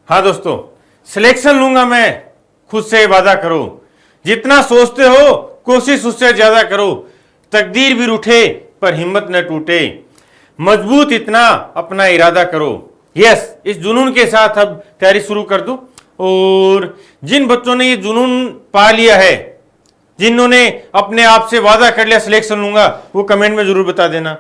हाँ दोस्तों, सिलेक्शन लूंगा मैं, खुद से वादा करो। जितना सोचते हो कोशिश उससे ज्यादा करो। तकदीर भी रूठे पर हिम्मत न टूटे। मजबूत इतना अपना इरादा करो। यस, इस जुनून के साथ अब तैयारी शुरू कर दो। और जिन बच्चों ने ये जुनून पा लिया है, जिन्होंने अपने आप से वादा कर लिया सिलेक्शन लूंगा, वो कमेंट में जरूर बता देना।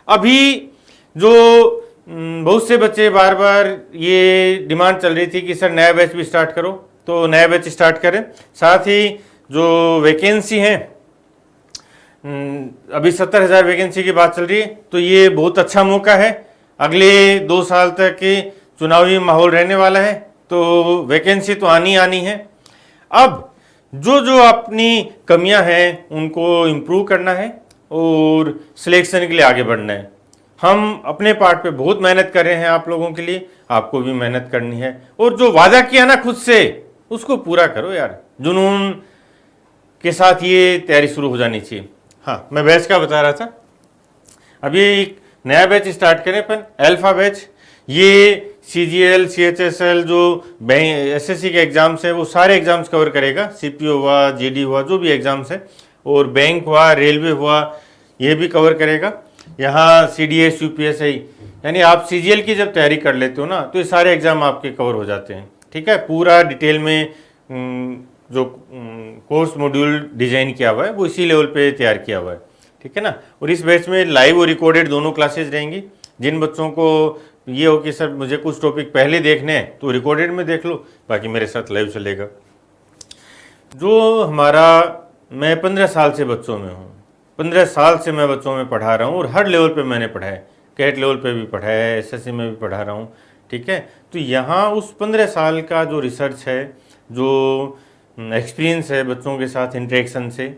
अभी जो बहुत से बच्चे बार बार ये डिमांड चल रही थी कि सर नया बैच भी स्टार्ट करो, तो नया बैच स्टार्ट करें। साथ ही जो वैकेंसी हैं, अभी 70,000 वैकेंसी की बात चल रही है, तो ये बहुत अच्छा मौका है। अगले 2 साल तक के चुनावी माहौल रहने वाला है, तो वैकेंसी तो आनी है। अब जो जो अपनी कमियां हैं उनको इम्प्रूव करना है और सिलेक्शन के लिए आगे बढ़ना है। हम अपने पार्ट पे बहुत मेहनत कर रहे हैं आप लोगों के लिए, आपको भी मेहनत करनी है। और जो वादा किया ना खुद से, उसको पूरा करो यार। जुनून के साथ ये तैयारी शुरू हो जानी चाहिए। हाँ, मैं बैच का बता रहा था, अभी एक नया बैच स्टार्ट करें अपन, अल्फा बैच। ये CGL, CHSL जो SSC के एग्जाम्स है, वो सारे एग्जाम्स कवर करेगा। CPO हुआ, GD हुआ, जो भी एग्जाम्स है, और बैंक हुआ, रेलवे हुआ, ये भी कवर करेगा। यहाँ CDS, UPSI, यानी आप CGL की जब तैयारी कर लेते हो ना, तो ये सारे एग्जाम आपके कवर हो जाते हैं। ठीक है, पूरा डिटेल में जो कोर्स मॉड्यूल डिजाइन किया हुआ है वो इसी लेवल पे तैयार किया हुआ है। ठीक है ना। और इस बैच में लाइव और रिकॉर्डेड दोनों क्लासेज रहेंगी। जिन बच्चों को ये हो कि सर मुझे कुछ टॉपिक पहले देखने हैं, तो रिकॉर्डेड में देख लो, बाकी मेरे साथ लाइव चलेगा। जो मैं 15 साल से बच्चों में हूँ, 15 साल से मैं बच्चों में पढ़ा रहा हूँ, और हर लेवल पे मैंने पढ़ा है। कैट लेवल पे भी पढ़ा है, SSC में भी पढ़ा रहा हूँ। ठीक है, तो यहाँ उस 15 साल का जो रिसर्च है, जो एक्सपीरियंस है बच्चों के साथ इंटरेक्शन से,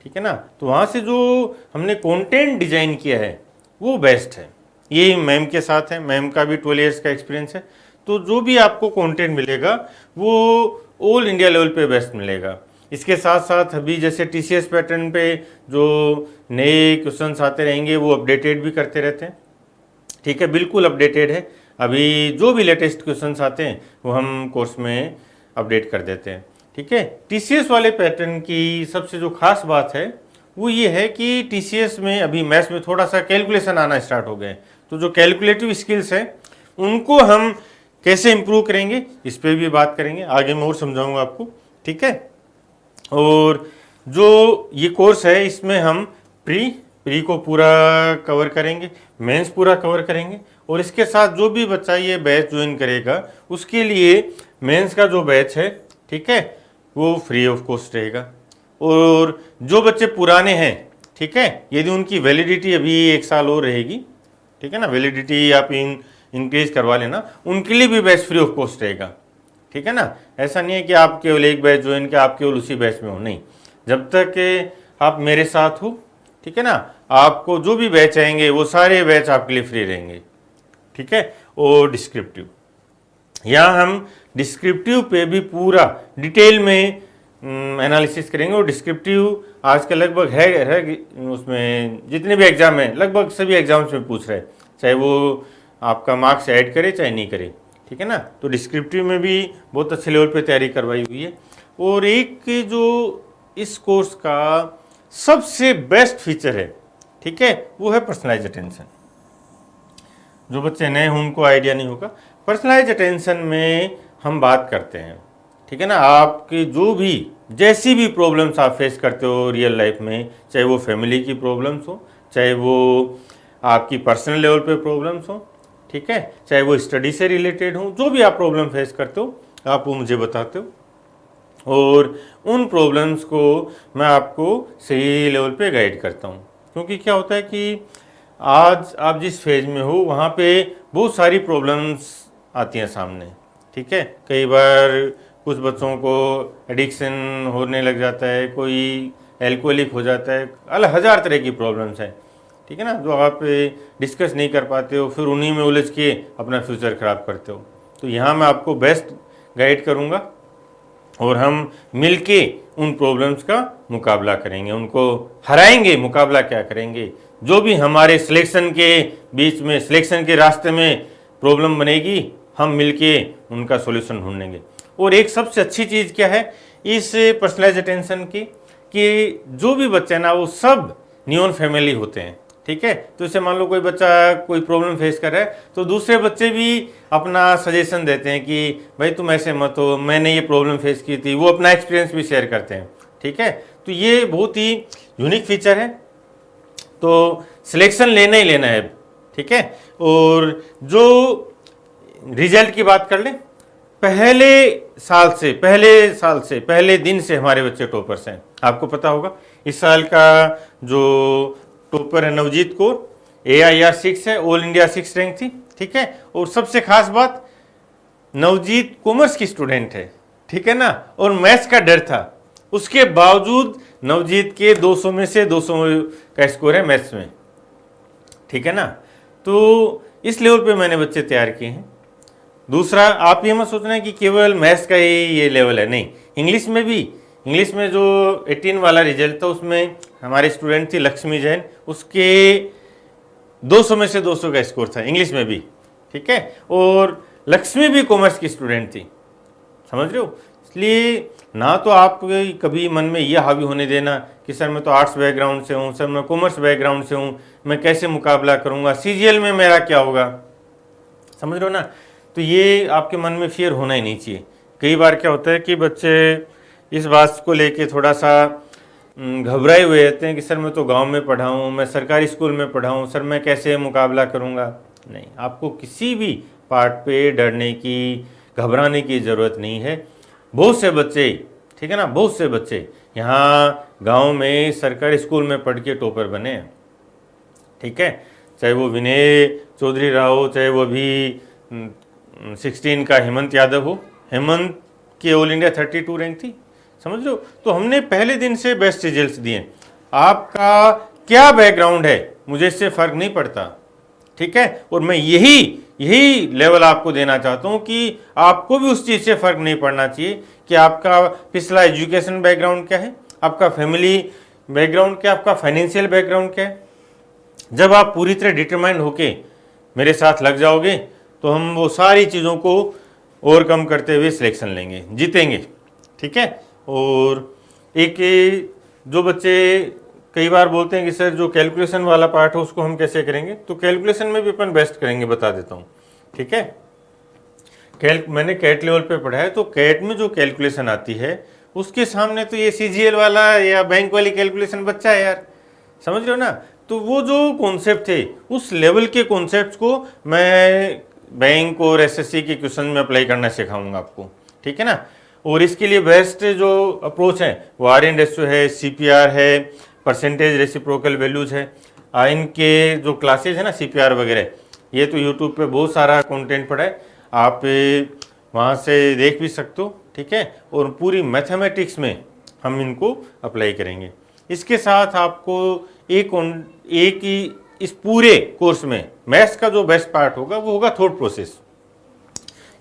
ठीक है ना, तो वहाँ से जो हमने कंटेंट डिजाइन किया है वो बेस्ट है। ये मैम के साथ है, मैम का भी 12 इयर्स का एक्सपीरियंस है। तो जो भी आपको कंटेंट मिलेगा वो ऑल इंडिया लेवल पे बेस्ट मिलेगा। इसके साथ साथ अभी जैसे TCS पैटर्न पे जो नए क्वेश्चंस आते रहेंगे वो अपडेटेड भी करते रहते हैं। ठीक है, बिल्कुल अपडेटेड है। अभी जो भी लेटेस्ट क्वेश्चंस आते हैं वो हम कोर्स में अपडेट कर देते हैं। ठीक है, TCS वाले पैटर्न की सबसे जो खास बात है वो ये है कि TCS में अभी मैथ्स में थोड़ा सा कैलकुलेशन आना स्टार्ट हो गए। तो जो कैलकुलेटिव स्किल्स हैं उनको हम कैसे इम्प्रूव करेंगे, इस पर भी बात करेंगे, आगे मैं और समझाऊंगा आपको। ठीक है, और जो ये कोर्स है इसमें हम प्री को पूरा कवर करेंगे, मेंस पूरा कवर करेंगे, और इसके साथ जो भी बच्चा ये बैच ज्वाइन करेगा उसके लिए मेंस का जो बैच है, ठीक है, वो फ्री ऑफ कॉस्ट रहेगा। और जो बच्चे पुराने हैं, ठीक है, यदि उनकी वैलिडिटी अभी 1 साल और रहेगी, ठीक है ना, वैलिडिटी आप इंक्रीज करवा लेना, उनके लिए भी बैच फ्री ऑफ कॉस्ट रहेगा। ठीक है ना, ऐसा नहीं है कि आप केवल एक बैच ज्वाइन किया, आप केवल उसी बैच में हो, नहीं। जब तक आप मेरे साथ हो, ठीक है ना, आपको जो भी बैच आएंगे वो सारे बैच आपके लिए फ्री रहेंगे। ठीक है, और डिस्क्रिप्टिव, यहाँ हम डिस्क्रिप्टिव पे भी पूरा डिटेल में एनालिसिस करेंगे। और डिस्क्रिप्टिव आजकल लगभग है उसमें जितने भी एग्जाम हैं, लगभग सभी एग्जाम्स में पूछ रहे हैं, चाहे वो आपका मार्क्स ऐड करे चाहे नहीं करे। ठीक है ना, तो डिस्क्रिप्टिव में भी बहुत अच्छे लेवल पे तैयारी करवाई हुई है। और एक जो इस कोर्स का सबसे बेस्ट फीचर है, ठीक है, वो है पर्सनलाइज अटेंशन। जो बच्चे नए हों उनको आइडिया नहीं होगा। पर्सनलाइज अटेंशन में हम बात करते हैं, ठीक है ना, आपकी जो भी जैसी भी प्रॉब्लम्स आप फेस करते हो रियल लाइफ में, चाहे वो फैमिली की प्रॉब्लम्स हो, चाहे वो आपकी पर्सनल लेवल पे प्रॉब्लम्स हो, ठीक है, चाहे वो स्टडी से रिलेटेड हो, जो भी आप प्रॉब्लम फेस करते हो आप वो मुझे बताते हो, और उन प्रॉब्लम्स को मैं आपको सही लेवल पे गाइड करता हूँ। क्योंकि क्या होता है कि आज आप जिस फेज में हो वहाँ पे बहुत सारी प्रॉब्लम्स आती हैं सामने। ठीक है, कई बार कुछ बच्चों को एडिक्शन होने लग जाता है, कोई एल्कोहलिक हो जाता है, अलग 1000 तरह की प्रॉब्लम्स हैं। ठीक है ना, जो आप डिस्कस नहीं कर पाते हो, फिर उन्हीं में उलझ के अपना फ्यूचर ख़राब करते हो। तो यहाँ मैं आपको बेस्ट गाइड करूँगा और हम मिलके उन प्रॉब्लम्स का मुकाबला करेंगे, उनको हराएंगे। मुकाबला क्या करेंगे, जो भी हमारे सिलेक्शन के बीच में, सिलेक्शन के रास्ते में प्रॉब्लम बनेगी हम मिलके उनका सॉल्यूशन ढूंढेंगे। और एक सबसे अच्छी चीज़ क्या है इस पर्सनलाइज अटेंशन की, कि जो भी बच्चे हैं ना वो सब न्यून फैमिली होते हैं, ठीक है। तो इसे मान लो कोई बच्चा कोई प्रॉब्लम फेस कर रहा है तो दूसरे बच्चे भी अपना सजेशन देते हैं कि भाई तुम ऐसे मत हो, मैंने ये प्रॉब्लम फेस की थी, वो अपना एक्सपीरियंस भी शेयर करते हैं, ठीक है। तो ये बहुत ही यूनिक फीचर है। तो सिलेक्शन लेना ही लेना है, ठीक है। और जो रिजल्ट की बात कर ले, पहले दिन से हमारे बच्चे टॉपर्स हैं। आपको पता होगा इस साल का जो टॉपर है नवजीत कौर, AIR 6 है, ऑल इंडिया 6 रैंक थी, ठीक है। और सबसे खास बात, नवजीत कॉमर्स की स्टूडेंट है, ठीक है ना, और मैथ्स का डर था, उसके बावजूद नवजीत के 200 में से 200 का स्कोर है मैथ्स में, ठीक है ना। तो इस लेवल पे मैंने बच्चे तैयार किए हैं। दूसरा, आप ये मत सोचना है कि केवल मैथ्स का ही ये लेवल है, नहीं, इंग्लिश में भी, इंग्लिश में जो 18 वाला रिजल्ट था उसमें हमारी स्टूडेंट थी लक्ष्मी जैन, उसके 200 में से 200 का स्कोर था इंग्लिश में भी, ठीक है। और लक्ष्मी भी कॉमर्स की स्टूडेंट थी, समझ रहे हो। इसलिए ना तो आप कभी मन में यह हावी होने देना कि सर मैं तो आर्ट्स बैकग्राउंड से हूँ, सर मैं कॉमर्स बैकग्राउंड से हूँ, मैं कैसे मुकाबला करूँगा, CGL में मेरा क्या होगा, समझ रहे हो ना। तो ये आपके मन में फियर होना ही नहीं चाहिए। कई बार क्या होता है कि बच्चे इस बात को लेके थोड़ा सा घबराए हुए रहते हैं कि सर मैं तो गांव में पढ़ा हूँ, मैं सरकारी स्कूल में पढ़ा हूँ, सर मैं कैसे मुकाबला करूँगा। नहीं, आपको किसी भी पार्ट पे डरने की, घबराने की ज़रूरत नहीं है। बहुत से बच्चे, ठीक है ना, बहुत से बच्चे यहाँ गांव में सरकारी स्कूल में पढ़ के टॉपर बने हैं, ठीक है। चाहे वो विनय चौधरी रहा हो, चाहे वो अभी 16 का हेमंत यादव हो, हेमंत की ऑल इंडिया 32 रैंक थी, समझ लो। तो हमने पहले दिन से बेस्ट रिजल्ट्स दिए। आपका क्या बैकग्राउंड है मुझे इससे फ़र्क नहीं पड़ता, ठीक है। और मैं यही लेवल आपको देना चाहता हूँ कि आपको भी उस चीज़ से फ़र्क नहीं पड़ना चाहिए कि आपका पिछला एजुकेशन बैकग्राउंड क्या है, आपका फैमिली बैकग्राउंड क्या, आपका फाइनेंशियल बैकग्राउंड क्या है। जब आप पूरी तरह डिटरमाइंड होके मेरे साथ लग जाओगे तो हम वो सारी चीज़ों को ओवरकम करते हुए सिलेक्शन लेंगे, जीतेंगे, ठीक है। और एक जो बच्चे कई बार बोलते हैं कि सर जो कैलकुलेशन वाला पार्ट है उसको हम कैसे करेंगे, तो कैलकुलेशन में भी अपन बेस्ट करेंगे, बता देता हूँ, ठीक है। मैंने कैट लेवल पे पढ़ा है, तो कैट में जो कैलकुलेशन आती है उसके सामने तो ये CGL वाला या बैंक वाली कैलकुलेशन बच्चा है यार, समझ रहे हो ना। तो वो जो कॉन्सेप्ट थे उस लेवल के कॉन्सेप्ट को मैं बैंक और SSC के क्वेश्चन में अप्लाई करना सिखाऊंगा आपको, ठीक है ना। और इसके लिए बेस्ट जो अप्रोच है वो RN रेशियो है, CPR है, परसेंटेज रेसिप्रोकल वैल्यूज है। इनके जो क्लासेज है ना CPR वगैरह, ये तो यूट्यूब पे बहुत सारा कंटेंट पड़ा है, आप वहाँ से देख भी सकते हो, ठीक है। और पूरी मैथमेटिक्स में हम इनको अप्लाई करेंगे। इसके साथ आपको एक ही इस पूरे कोर्स में मैथ्स का जो बेस्ट पार्ट होगा वो होगा थॉट प्रोसेस।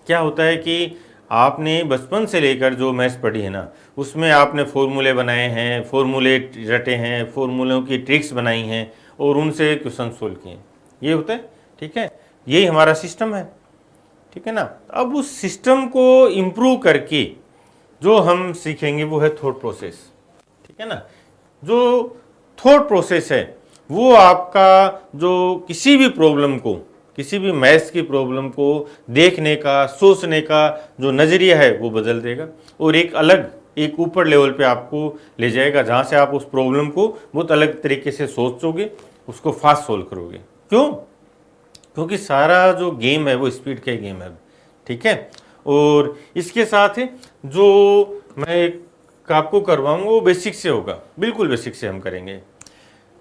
क्या होता है कि आपने बचपन से लेकर जो मैथ्स पढ़ी है ना उसमें आपने फॉर्मूले बनाए हैं, फॉर्मूले रटे हैं, फॉर्मूलों की ट्रिक्स बनाई हैं और उनसे क्वेश्चन सोल्व किए, ये होता है, ठीक है। यही हमारा सिस्टम है, ठीक है ना। अब उस सिस्टम को इम्प्रूव करके जो हम सीखेंगे वो है थॉट प्रोसेस, ठीक है ना। जो थॉट प्रोसेस है वो आपका जो किसी भी प्रॉब्लम को, किसी भी मैथ्स की प्रॉब्लम को देखने का, सोचने का जो नज़रिया है वो बदल देगा और एक ऊपर लेवल पे आपको ले जाएगा, जहाँ से आप उस प्रॉब्लम को बहुत अलग तरीके से सोचोगे, उसको फास्ट सोल्व करोगे। क्यों? क्योंकि सारा जो गेम है वो स्पीड का गेम है, ठीक है। और इसके साथ जो मैं आपको करवाऊंगा वो बेसिक से होगा, बिल्कुल बेसिक से हम करेंगे।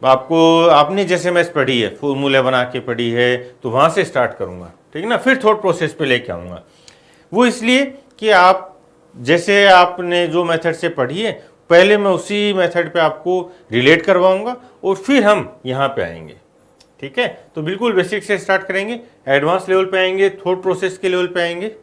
आपने जैसे मैथ्स पढ़ी है, फॉर्मूले बना के पढ़ी है, तो वहाँ से स्टार्ट करूँगा, ठीक है ना। फिर थॉट प्रोसेस पे लेके आऊँगा। वो इसलिए कि आप जैसे आपने जो मेथड से पढ़ी है पहले मैं उसी मेथड पे आपको रिलेट करवाऊँगा और फिर हम यहाँ पे आएंगे, ठीक है। तो बिल्कुल बेसिक से स्टार्ट करेंगे, एडवांस लेवल पे आएंगे, थॉट प्रोसेस के लेवल पे आएंगे।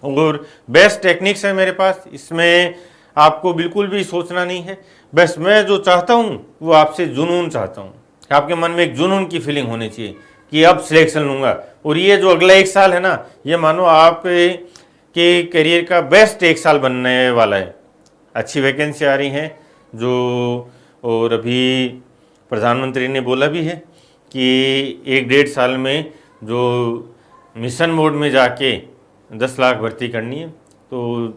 और बेस्ट टेक्निक्स है मेरे पास, इसमें आपको बिल्कुल भी सोचना नहीं है। बस मैं जो चाहता हूँ वो आपसे जुनून चाहता हूँ, आपके मन में एक जुनून की फीलिंग होनी चाहिए कि अब सिलेक्शन लूँगा। और ये जो अगला एक साल है ना, ये मानो आप के करियर का बेस्ट एक साल बनने वाला है। अच्छी वैकेंसी आ रही हैं जो, और अभी प्रधानमंत्री ने बोला भी है कि 1-1.5 साल में जो मिशन मोड में जाके 10 लाख भर्ती करनी है, तो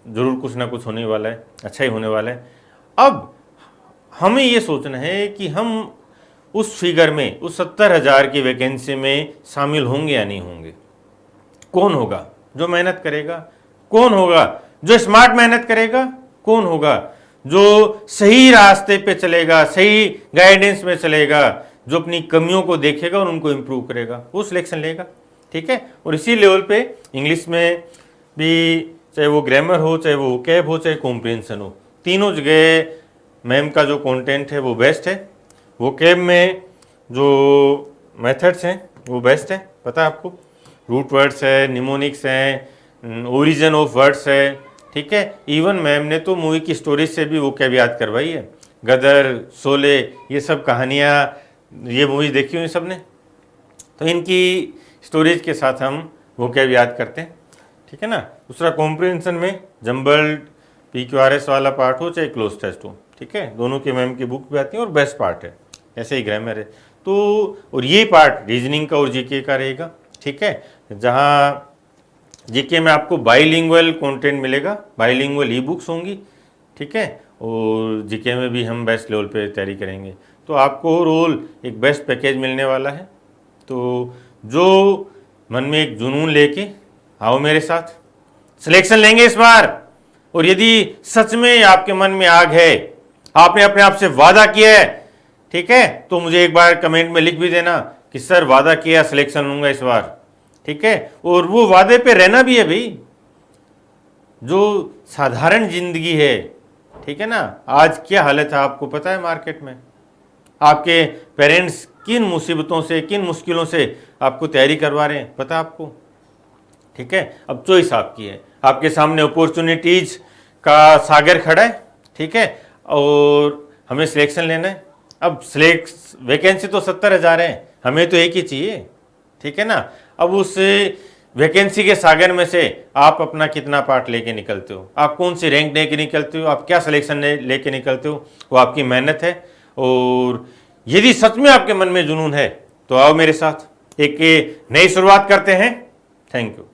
ज़रूर कुछ ना कुछ होने वाला है, अच्छा ही होने वाला है। अब हमें ये सोचना है कि हम उस फिगर में, उस 70,000 की वैकेंसी में शामिल होंगे या नहीं होंगे। कौन होगा जो मेहनत करेगा, कौन होगा जो स्मार्ट मेहनत करेगा, कौन होगा जो सही रास्ते पे चलेगा, सही गाइडेंस में चलेगा, जो अपनी कमियों को देखेगा और उनको इम्प्रूव करेगा, वो सिलेक्शन लेगा। ठीक है, और इसी लेवल पे इंग्लिश में भी, चाहे वो ग्रामर हो, चाहे वो कैब हो, चाहे कॉम्प्रिहेंशन हो, तीनों जगह मैम का जो कंटेंट है वो बेस्ट है। वो कैब में जो मेथड्स हैं वो बेस्ट है, पता है आपको, रूट वर्ड्स है, निमोनिक्स हैं, ओरिजिन ऑफ वर्ड्स है। ठीक है, इवन मैम ने तो मूवी की स्टोरीज से भी वो कैब याद करवाई है। गदर, शोले, ये सब कहानियाँ, ये मूवी देखी हुई सब ने, तो इनकी स्टोरीज के साथ हम वो कैब याद करते हैं। ठीक है ना। दूसरा कॉम्प्रिहेंशन में जम्बल्ड PQRS वाला पार्ट हो चाहे क्लोज टेस्ट हो, ठीक है, दोनों के मैम की बुक भी आती है और बेस्ट पार्ट है। ऐसे ही ग्रामर है तो, और ये पार्ट रीजनिंग का और जीके का रहेगा। ठीक है, जहाँ जीके में आपको बाइलिंगुअल कंटेंट मिलेगा, बाइलिंगुअल ई बुक्स होंगी। ठीक है, और जीके में भी हम बेस्ट लेवल पे तैयारी करेंगे, तो आपको ओवरऑल एक बेस्ट पैकेज मिलने वाला है। तो जो मन में एक जुनून लेके आओ मेरे साथ, सिलेक्शन लेंगे इस बार। और यदि सच में आपके मन में आग है, आपने अपने आप से वादा किया है, ठीक है, तो मुझे एक बार कमेंट में लिख भी देना कि सर वादा किया, सिलेक्शन लूंगा इस बार। ठीक है, और वो वादे पे रहना भी है भाई। जो साधारण जिंदगी है, ठीक है ना, आज क्या हालत है आपको पता है मार्केट में। आपके पेरेंट्स किन मुसीबतों से, किन मुश्किलों से आपको तैयारी करवा रहे हैं, पता आपको। ठीक है, अब चॉइस आपकी है, आपके सामने अपॉर्चुनिटीज का सागर खड़ा है। ठीक है, और हमें सिलेक्शन लेना है। अब वैकेंसी तो 70,000 है, हमें तो एक ही चाहिए। ठीक है ना। अब उस वैकेंसी के सागर में से आप अपना कितना पार्ट लेके निकलते हो, आप कौन सी रैंक लेके निकलते हो, आप क्या सिलेक्शन लेके निकलते हो, वो आपकी मेहनत है। और यदि सच में आपके मन में जुनून है तो आओ मेरे साथ, एक नई शुरुआत करते हैं। Thank you.